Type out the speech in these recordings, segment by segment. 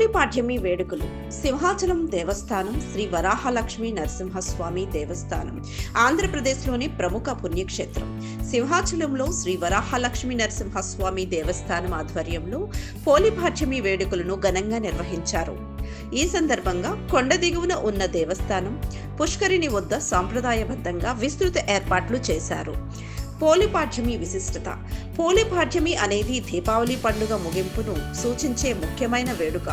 పోలిపాడ్యమి వేడుకలు సింహాచలం దేవస్థానం శ్రీ వరాహలక్ష్మి నరసింహస్వామి దేవస్థానం ఆంధ్రప్రదేశ్లోని ప్రముఖ పుణ్యక్షేత్రం. సింహాచలంలో శ్రీ వరాహలక్ష్మి నరసింహస్వామి దేవస్థానం ఆధ్వర్యంలో పోలిపాడ్యమి వేడుకలను ఘనంగా నిర్వహించారు. ఈ సందర్భంగా కొండ దిగువన ఉన్న దేవస్థానం పుష్కరిణి వద్ద సాంప్రదాయబద్ధంగా విస్తృత ఏర్పాట్లు చేశారు. పోలిపాడ్యమి విశిష్టత. పోలిపాడ్యమి అనేది దీపావళి పండుగ ముగింపును సూచించే ముఖ్యమైన వేడుక.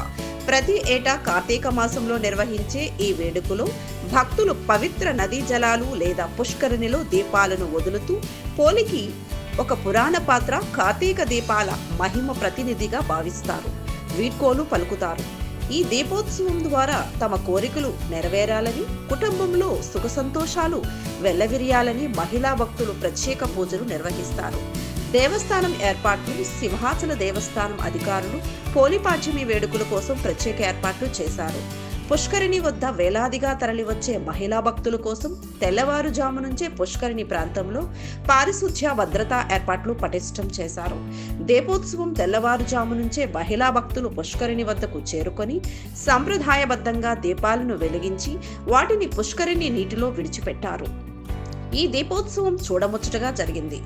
ప్రతి ఏటా కార్తీక మాసంలో నిర్వహించే ఈ వేడుకలో భక్తులు పవిత్ర నదీ జలాలు లేదా పుష్కరిణిలో దీపాలను వదులుతూ పోలికి ఒక పురాణ పాత్ర కార్తీక దీపాల మహిమ ప్రతినిధిగా భావిస్తారు. వీడ్కోలు పలుకుతారు. ఈ దీపోత్సవం ద్వారా తమ కోరికలు నెరవేరాలని, కుటుంబంలో సుఖ సంతోషాలు వెల్లవిరియాలని మహిళా భక్తులు ప్రత్యేక పూజలు నిర్వహిస్తారు. దేవస్థానం ఏర్పాట్లు. సింహాచల దేవస్థానం అధికారులు పోలిపాడ్యమి వేడుకల కోసం ప్రత్యేక ఏర్పాట్లు చేశారు. పుష్కరిణి వద్ద వేలాదిగా తరలివచ్చే మహిళా భక్తుల కోసం తెల్లవారుజాము నుంచే పుష్కరిణి ప్రాంతంలో పారిశుధ్య భద్రతా ఏర్పాట్లు పటిష్టం చేశారు. దీపోత్సవం తెల్లవారుజాము నుంచే మహిళా భక్తులు పుష్కరిణి వద్దకు చేరుకొని సంప్రదాయబద్ధంగా దీపాలను వెలిగించి వాటిని పుష్కరిణి నీటిలో విడిచిపెట్టారు. ఈ దీపోత్సవం చూడముచ్చటగా జరిగింది.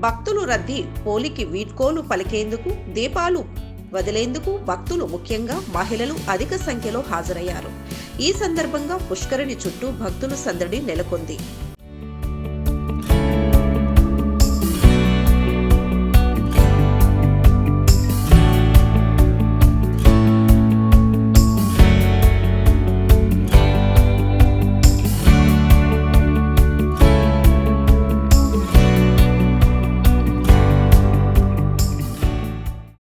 భక్తులు రద్దీ పోలికి వీడ్కోలు పలికేందుకు, దీపాలు వదిలేందుకు భక్తులు, ముఖ్యంగా మహిళలు అధిక సంఖ్యలో హాజరయ్యారు. ఈ సందర్భంగా పుష్కరిణి చుట్టూ భక్తుల సందడి నెలకొంది.